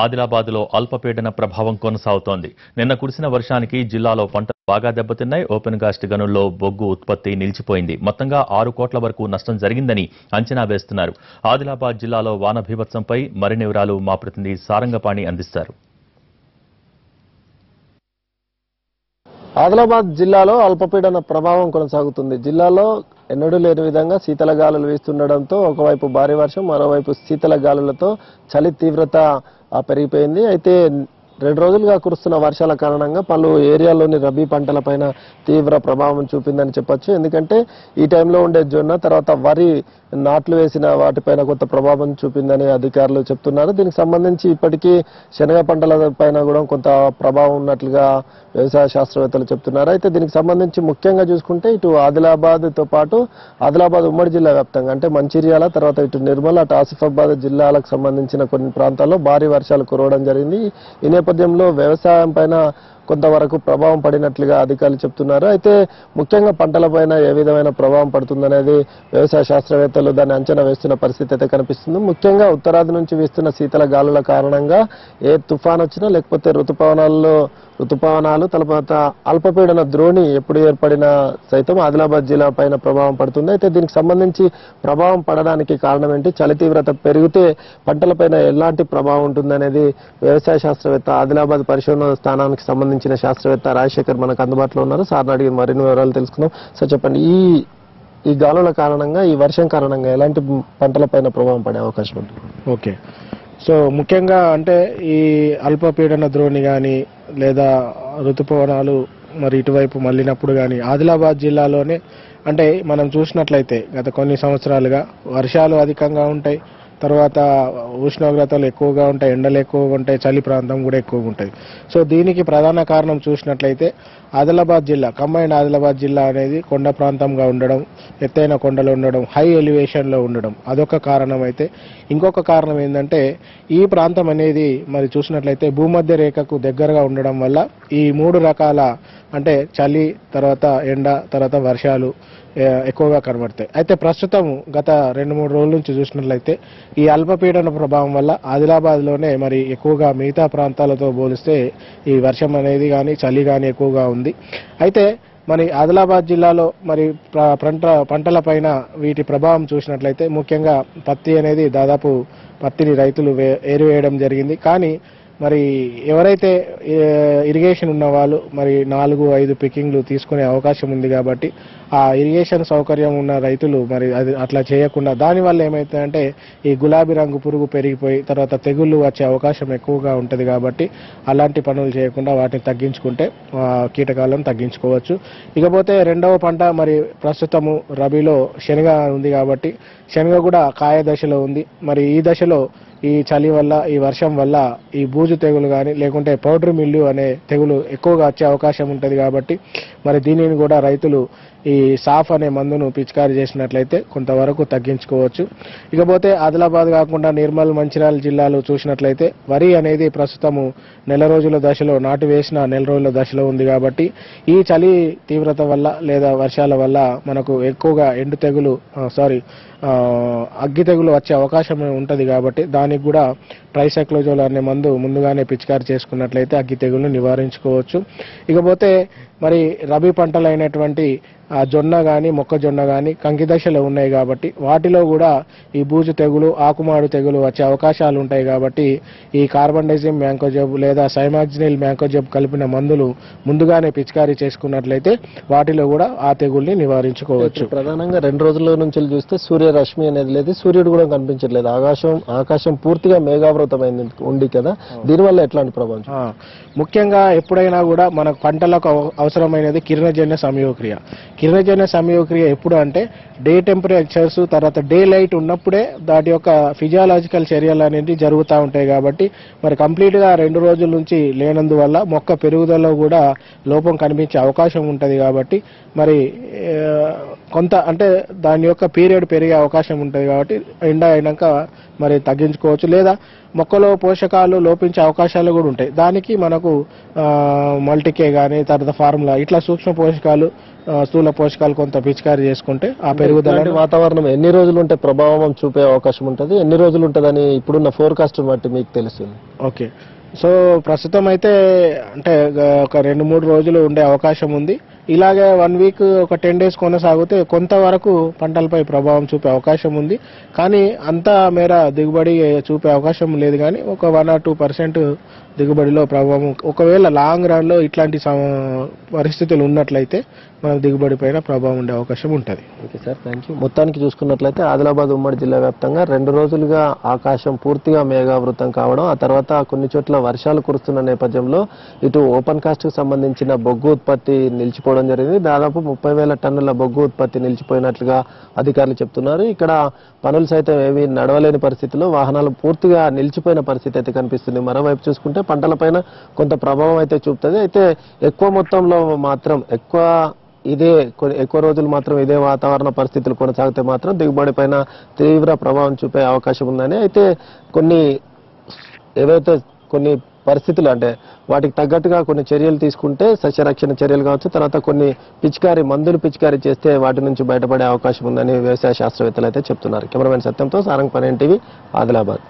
ఆదిలాబాద్లో అల్పపీడన ప్రభావం కొనసాగుతోంది. నిన్న కురిసిన వర్షానికి జిల్లాలో పంటలు బాగా దెబ్బతిన్నాయి. ఓపెన్ కాస్ట్ గనుల్లో బొగ్గు ఉత్పత్తి నిలిచిపోయింది. మొత్తంగా 6 కోట్ల వరకు నష్టం జరిగిందని అంచనా వేస్తున్నారు. ఆదిలాబాద్ జిల్లాలో వాన బీభత్సంపై మరిన్ని వివరాలు మా ప్రతినిధి సారంగపాణి అందిస్తారు. ఆదిలాబాద్ జిల్లాలో అల్పపీడన ప్రభావం కొనసాగుతుంది. జిల్లాలో ఎన్నడూ లేని విధంగా శీతల గాలులు వీస్తుండడంతో ఒకవైపు భారీ వర్షం, మరోవైపు శీతల గాలులతో చలి తీవ్రత పెరిగిపోయింది. అయితే 2 రోజులుగా కురుస్తున్న వర్షాల కారణంగా పలు ఏరియాల్లోని రబీ పంటలపైన తీవ్ర ప్రభావం చూపిందని చెప్పొచ్చు. ఎందుకంటే ఈ టైంలో ఉండే జొన్న తర్వాత వరి నాట్లు వేసిన వాటిపైన కొంత ప్రభావం చూపిందని అధికారులు చెప్తున్నారు. దీనికి సంబంధించి ఇప్పటికీ శనగ పంటల పైన కూడా కొంత ప్రభావం ఉన్నట్లుగా వ్యవసాయ శాస్త్రవేత్తలు చెప్తున్నారు. అయితే దీనికి సంబంధించి ముఖ్యంగా చూసుకుంటే ఇటు ఆదిలాబాద్తో పాటు ఆదిలాబాద్ ఉమ్మడి జిల్లా వ్యాప్తంగా అంటే మంచిర్యాల తర్వాత ఇటు నిర్మల్ అటు ఆసిఫాబాద్ జిల్లాలకు సంబంధించిన కొన్ని ప్రాంతాల్లో భారీ వర్షాలు కురవడం జరిగింది. ఈ నేపథ్యంలో వ్యవసాయం పైన కొంతవరకు ప్రభావం పడినట్లుగా అధికారులు చెప్తున్నారు. అయితే ముఖ్యంగా పంటలపైన ఏ విధమైన ప్రభావం పడుతుందనేది వ్యవసాయ శాస్త్రవేత్తలు దాన్ని అంచనా వేస్తున్న పరిస్థితి అయితే కనిపిస్తుంది. ముఖ్యంగా ఉత్తరాది నుంచి వీస్తున్న శీతల గాలుల కారణంగా ఏ తుఫాన్ వచ్చినా లేకపోతే ఋతుపవనాలు తర్వాత అల్పపీడన ద్రోణి ఎప్పుడు ఏర్పడినా సైతం ఆదిలాబాద్ జిల్లా పైన ప్రభావం పడుతుంది. అయితే దీనికి సంబంధించి ప్రభావం పడడానికి కారణం ఏంటి, చలి తీవ్రత పెరిగితే పంటలపైన ఎలాంటి ప్రభావం ఉంటుందనేది వ్యవసాయ శాస్త్రవేత్త ఆదిలాబాద్ పరిశోధన స్థానానికి సంబంధించిన శాస్త్రవేత్త రాజశేఖర్ మనకు అందుబాటులో ఉన్నారు. సార్ని అడిగి మరిన్ని వివరాలు తెలుసుకుందాం. సార్ చెప్పండి, ఈ గాలుల కారణంగా ఈ వర్షం కారణంగా ఎలాంటి పంటలపైన ప్రభావం పడే అవకాశం ఉంటుంది? ఓకే, సో ముఖ్యంగా అంటే ఈ అల్పపీడన ద్రోణి కానీ లేదా ఋతుపవనాలు మరి ఇటువైపు మళ్ళినప్పుడు కానీ ఆదిలాబాద్ జిల్లాలోనే అంటే మనం చూసినట్లయితే గత కొన్ని సంవత్సరాలుగా వర్షాలు అధికంగా ఉంటాయి, తర్వాత ఉష్ణోగ్రతలు ఎక్కువగా ఉంటాయి, ఎండలు ఎక్కువగా ఉంటాయి, చలి ప్రాంతం కూడా ఎక్కువగా ఉంటుంది. సో దీనికి ప్రధాన కారణం చూసినట్లయితే ఆదిలాబాద్ జిల్లా కంబైన్డ్ ఆదిలాబాద్ జిల్లా అనేది కొండ ప్రాంతంగా ఉండడం, ఎత్తైన కొండలు ఉండడం, హై ఎలివేషన్లో ఉండడం అదొక కారణం. అయితే ఇంకొక కారణం ఏంటంటే ఈ ప్రాంతం అనేది మరి చూసినట్లయితే భూమధ్య రేఖకు దగ్గరగా ఉండడం వల్ల ఈ 3 రకాల అంటే చలి తర్వాత ఎండ తర్వాత వర్షాలు ఎక్కువగా కనబడతాయి. అయితే ప్రస్తుతం గత 2-3 రోజుల నుంచి చూసినట్లయితే ఈ అల్పపీడన ప్రభావం వల్ల ఆదిలాబాద్లోనే మరి ఎక్కువగా మిగతా ప్రాంతాలతో పోలిస్తే ఈ వర్షం అనేది కానీ చలి కానీ ఎక్కువగా ఉంది. అయితే మరి ఆదిలాబాద్ జిల్లాలో మరి పంటల పైన వీటి ప్రభావం చూసినట్లయితే ముఖ్యంగా పత్తి అనేది దాదాపు పత్తిని రైతులు ఏరివేయడం జరిగింది. కానీ మరి ఎవరైతే ఇరిగేషన్ ఉన్న వాళ్ళు మరి 4-5 పికింగ్లు తీసుకునే అవకాశం ఉంది కాబట్టి ఆ ఇరిగేషన్ సౌకర్యం ఉన్న రైతులు మరి అది అట్లా చేయకుండా దానివల్ల ఏమవుతుందంటే ఈ గులాబీ రంగు పురుగు పెరిగిపోయి తర్వాత తెగుళ్ళు వచ్చే అవకాశం ఎక్కువగా ఉంటుంది. కాబట్టి అలాంటి పనులు చేయకుండా వాటిని తగ్గించుకుంటే కీటకాలను తగ్గించుకోవచ్చు. ఇకపోతే రెండవ పంట మరి ప్రస్తుతము రబీలో శనగ ఉంది కాబట్టి శనగ కూడా కాయ దశలో ఉంది. మరి ఈ దశలో ఈ చలి వల్ల ఈ వర్షం వల్ల ఈ బూజు తెగులు కానీ లేకుంటే పౌడర్ మిల్లు అనే తెగులు ఎక్కువగా వచ్చే అవకాశం ఉంటుంది. కాబట్టి మరి దీనిని కూడా రైతులు ఈ సాఫ్ అనే మందును పిచికారీ చేసినట్లయితే కొంతవరకు తగ్గించుకోవచ్చు. ఇకపోతే ఆదిలాబాద్ కాకుండా నిర్మల్ మంచిర్యాల జిల్లాలో చూసినట్లయితే వరి అనేది ప్రస్తుతము నెల రోజుల దశలో నాటు వేసిన నెల రోజుల దశలో ఉంది. కాబట్టి ఈ చలి తీవ్రత వల్ల లేదా వర్షాల వల్ల మనకు ఎక్కువగా అగ్గి తెగులు వచ్చే అవకాశం ఉంటుంది. కాబట్టి దానికి కూడా ట్రైసైక్లోజోల్ అనే మందు ముందుగానే పిచికారీ చేసుకున్నట్లయితే అగ్గి తెగులను నివారించుకోవచ్చు. ఇకపోతే మరి రబీ పంటలైనటువంటి జొన్న కానీ మొక్కజొన్న కానీ కంకి దశలో ఉన్నాయి కాబట్టి వాటిలో కూడా ఈ బూజు తెగులు ఆకుమాడు తెగులు వచ్చే అవకాశాలు ఉంటాయి. కాబట్టి ఈ కార్బండైజిమ్ మ్యాంకోజెబ్ లేదా సైమాక్సినిల్ మ్యాంకోజెబ్ కలిపిన మందులు ముందుగానే పిచికారీ చేసుకున్నట్లయితే వాటిలో కూడా ఆ తెగుల్ని నివారించుకోవచ్చు. ప్రధానంగా 2 రోజుల నుంచి చూస్తే సూర్యరశ్మి అనేది లేదు, సూర్యుడు కూడా కనిపించట్లేదు, ఆకాశం పూర్తిగా మేఘావృతమైంది ఉంది కదా, దీనివల్ల ఎట్లాంటి ప్రభావం? ముఖ్యంగా ఎప్పుడైనా కూడా మన పంటలకు అవసరమైనది కిరణజన్య సంయోగక్రియ. కిరణజన్య సంయోగక్రియ ఎప్పుడు అంటే డే టెంపరేచర్స్ తర్వాత డే లైట్ ఉన్నప్పుడే దాటి యొక్క ఫిజియాలజికల్ చర్యలు అనేవి జరుగుతూ ఉంటాయి. కాబట్టి మరి కంప్లీట్గా 2 రోజుల నుంచి లేనందువల్ల మొక్క పెరుగుదలలో కూడా లోపం కనిపించే అవకాశం ఉంటుంది. కాబట్టి మరి కొంత అంటే దాని యొక్క పీరియడ్ పెరిగే అవకాశం ఉంటుంది. కాబట్టి ఎండ అయినాక మరి తగ్గించుకోవచ్చు. లేదా మొక్కలో పోషకాలు లోపించే అవకాశాలు కూడా ఉంటాయి. దానికి మనకు మల్టీకే కానీ తర్వాత ఫార్ములా ఇట్లా సూక్ష్మ పోషకాలు స్థూల పోషకాలు కొంత పిచికారీ చేసుకుంటే ఆ పెరుగుదల వాతావరణం ఎన్ని రోజులు ఉంటే ప్రభావం చూపే అవకాశం ఉంటుంది, ఎన్ని రోజులు ఉంటుందని ఇప్పుడున్న ఫోర్కాస్ట్ బట్టి మీకు తెలుస్తుంది? ఓకే, సో ప్రస్తుతం అయితే అంటే ఒక 2-3 రోజులు ఉండే అవకాశం ఉంది. ఇలాగే 1 వీక్ ఒక 10 డేస్ కొనసాగితే కొంతవరకు పంటలపై ప్రభావం చూపే అవకాశం ఉంది. కానీ అంత మేర దిగుబడి చూపే అవకాశం లేదు. కానీ ఒక 1 or 2% దిగుబడిలో ప్రభావం ఒకవేళ లాంగ్ రన్ లో ఇట్లాంటి పరిస్థితులు ఉన్నట్లయితే మనకు దిగుబడి పైన ప్రభావం ఉండే అవకాశం ఉంటుంది. Okay sir, thank you. మొత్తానికి చూసుకున్నట్లయితే ఆదిలాబాద్ ఉమ్మడి జిల్లా వ్యాప్తంగా 2 రోజులుగా ఆకాశం పూర్తిగా మేఘావృతం కావడం, ఆ తర్వాత కొన్ని చోట్ల వర్షాలు కురుస్తున్న నేపథ్యంలో ఇటు ఓపెన్ కాస్ట్ కు సంబంధించిన బొగ్గు ఉత్పత్తి నిలిచిపోవడం జరిగింది. దాదాపు 30,000 టన్నుల బొగ్గు ఉత్పత్తి నిలిచిపోయినట్లుగా అధికారులు చెప్తున్నారు. ఇక్కడ పనులు సైతం ఏవి నడవలేని పరిస్థితిలో వాహనాలు పూర్తిగా నిలిచిపోయిన పరిస్థితి అయితే కనిపిస్తుంది. మరోవైపు చూసుకుంటే పంటలపైన కొంత ప్రభావం అయితే చూపుతుంది. అయితే ఎక్కువ మొత్తంలో మాత్రం ఎక్కువ రోజులు మాత్రం ఇదే వాతావరణ పరిస్థితులు కొనసాగితే మాత్రం దిగుబడి పైన తీవ్ర ప్రభావం చూపే అవకాశం ఉందని, అయితే కొన్ని పరిస్థితులు అంటే వాటికి తగ్గట్టుగా కొన్ని చర్యలు తీసుకుంటే సస్యరక్షణ చర్యలు కావచ్చు, తర్వాత కొన్ని మందులు పిచికారీ చేస్తే వాటి నుంచి బయటపడే అవకాశం ఉందని వ్యవసాయ శాస్త్రవేత్తలు అయితే చెప్తున్నారు. కెమెరామెన్ సత్యంతో సారంగ్ పనేన్ టీవీ, ఆదిలాబాద్.